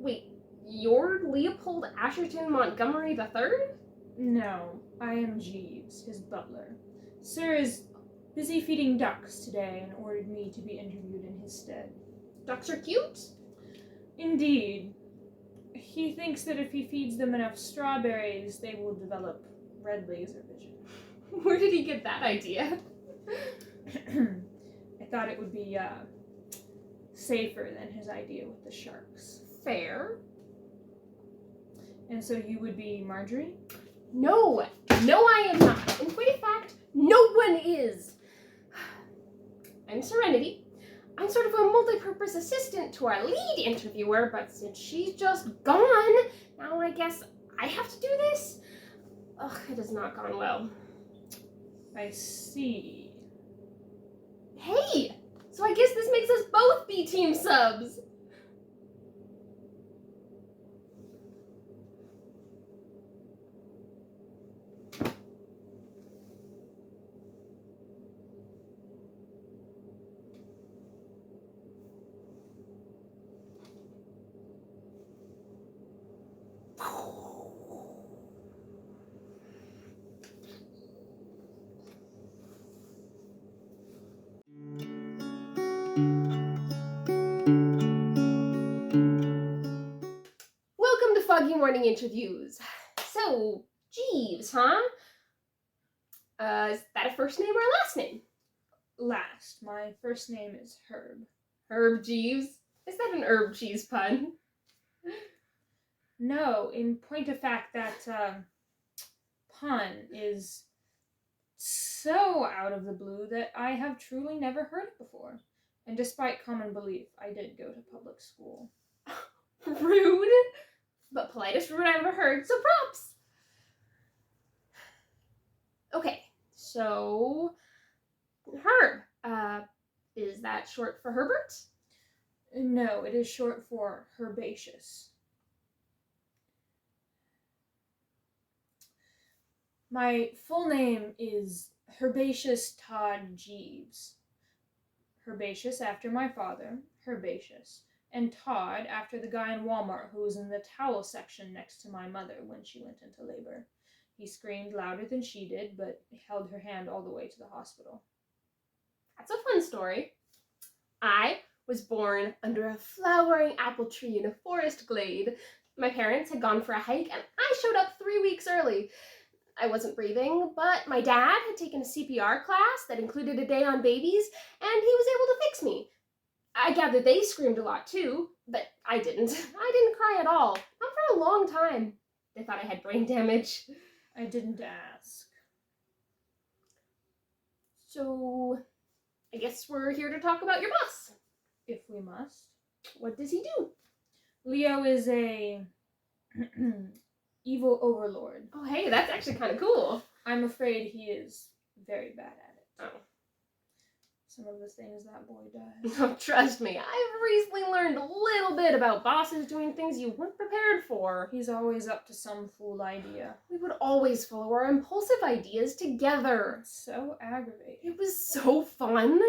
Wait, you're Leopold Asherton Montgomery III? No, I am Jeeves, his butler. Sir is busy feeding ducks today and ordered me to be interviewed in his stead. Ducks are cute? Indeed. He thinks that if he feeds them enough strawberries, they will develop red laser vision. Where did he get that idea? I thought it would be, safer than his idea with the sharks. Fair. And so you would be Marjorie? No, I am not. In point of fact, no one is. I'm Serenity. I'm sort of a multi-purpose assistant to our lead interviewer, but since she's just gone, now I guess I have to do this? Ugh, it has not gone well. I see. Hey! So I guess this makes us both be team subs. Welcome to Foggy Morning Interviews. So, Jeeves, huh? Is that a first name or a last name? Last. My first name is Herb. Herb Jeeves? Is that an herb cheese pun? No, in point of fact, that pun is so out of the blue that I have truly never heard it before. And despite common belief, I did go to public school. Rude, but politest rude I ever heard, so props. Okay, so Herb, is that short for Herbert? No, it is short for herbaceous. My full name is Herbaceous Todd Jeeves. Herbaceous after my father, Herbaceous, and Todd after the guy in Walmart who was in the towel section next to my mother when she went into labor. He screamed louder than she did, but held her hand all the way to the hospital. That's a fun story. I was born under a flowering apple tree in a forest glade. My parents had gone for a hike, and I showed up 3 weeks early. I wasn't breathing, but my dad had taken a CPR class that included a day on babies, and he was able to fix me. I gathered they screamed a lot too, but I didn't. I didn't cry at all. Not for a long time. They thought I had brain damage. I didn't ask. So, I guess we're here to talk about your boss. If we must. What does he do? Leo is a evil overlord. Oh, hey, that's actually kind of cool. I'm afraid he is very bad at it. Oh. Some of the things that boy does. Oh, trust me, I've recently learned a little bit about bosses doing things you weren't prepared for. He's always up to some fool idea. We would always follow our impulsive ideas together. It's so aggravating. It was so fun.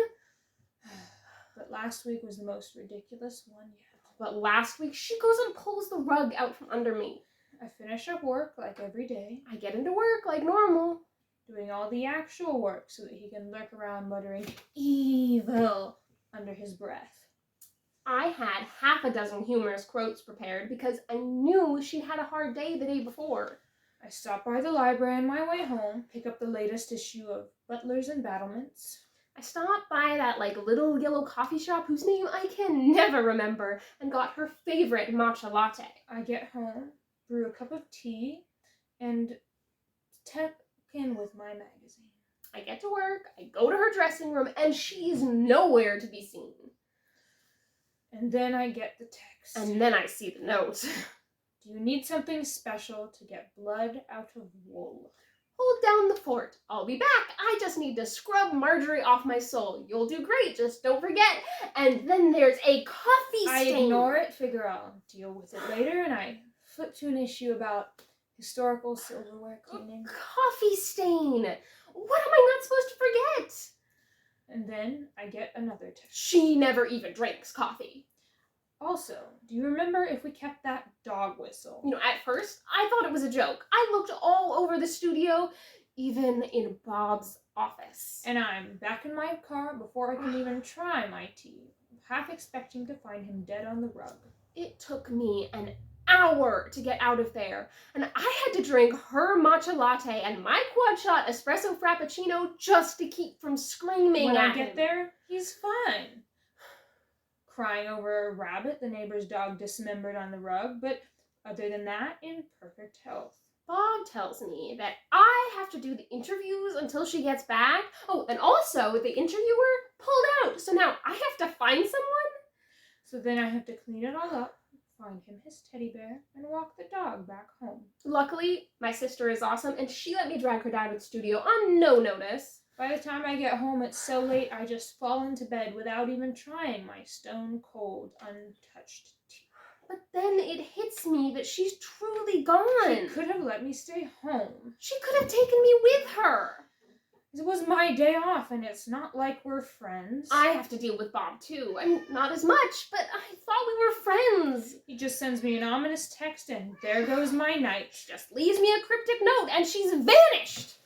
But last week was the most ridiculous one yet. But last week, she goes and pulls the rug out from under me. I finish up work like every day. I get into work like normal. Doing all the actual work so that he can lurk around muttering evil under his breath. I had half a dozen humorous quotes prepared because I knew she'd had a hard day the day before. I stop by the library on my way home, pick up the latest issue of Butlers and Battlements. I stopped by that little yellow coffee shop whose name I can never remember and got her favorite matcha latte. I get home, brew a cup of tea, and tuck in with my magazine. I get to work, I go to her dressing room, and she's nowhere to be seen. And then I get the text. And then I see the note. Do you need something special to get blood out of wool? Hold down the fort. I'll be back. I just need to scrub Marjorie off my soul. You'll do great, just don't forget. And then there's a coffee stain. I ignore it, figure I'll deal with it later, and I flip to an issue about historical silverware cleaning. Coffee stain. What am I not supposed to forget? And then I get another text. She never even drinks coffee. Also, do you remember if we kept that dog whistle? At first, I thought it was a joke. I looked all over the studio, even in Bob's office. And I'm back in my car before I can even try my tea, half expecting to find him dead on the rug. It took me an hour to get out of there, and I had to drink her matcha latte and my quad shot espresso frappuccino just to keep from screaming When at I get him. there, he's fine. Crying over a rabbit the neighbor's dog dismembered on the rug, but other than that, in perfect health. Bob tells me that I have to do the interviews until she gets back. Oh, and also the interviewer pulled out, so now I have to find someone? So then I have to clean it all up, find him his teddy bear, and walk the dog back home. Luckily, my sister is awesome, and she let me drag her down to the studio on no notice. By the time I get home, it's so late I just fall into bed without even trying my stone-cold, untouched tea. But then it hits me that she's truly gone. She could have let me stay home. She could have taken me with her. It was my day off, and it's not like we're friends. I have to deal with Bob, too. I mean, not as much, but I thought we were friends. He just sends me an ominous text, and there goes my night. She just leaves me a cryptic note, and she's vanished.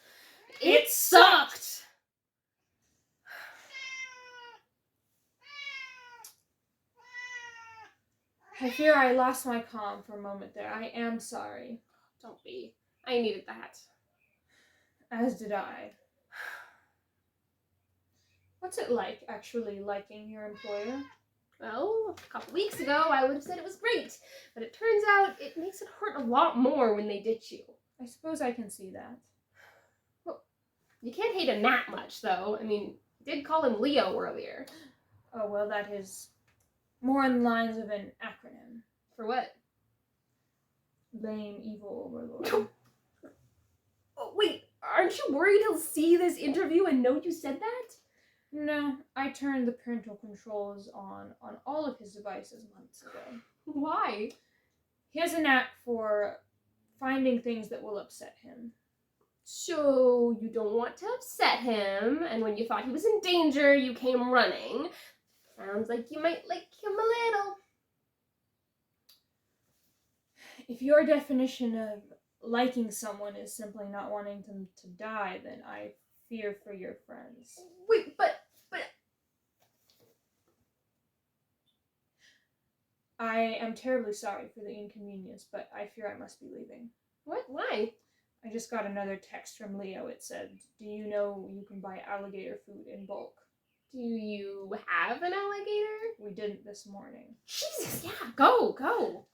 It sucked. I fear I lost my calm for a moment there. I am sorry. Don't be. I needed that. As did I. What's it like, actually liking your employer? Well, a couple weeks ago, I would have said it was great, but it turns out it makes it hurt a lot more when they ditch you. I suppose I can see that. Well, you can't hate him that much, though. I mean, you did call him Leo earlier. Oh, well, that is more in the lines of an acronym. For what? Lame, evil overlord. Oh, wait, aren't you worried he'll see this interview and know you said that? No, I turned the parental controls on all of his devices months ago. Why? He has a knack for finding things that will upset him. So you don't want to upset him, and when you thought he was in danger, you came running. Sounds like you might like him a little. If your definition of liking someone is simply not wanting them to die, then I fear for your friends. Wait, but... I am terribly sorry for the inconvenience, but I fear I must be leaving. What? Why? I just got another text from Leo. It said, "Do you know you can buy alligator food in bulk?" Do you have an alligator? We didn't this morning. Jesus, yeah, go.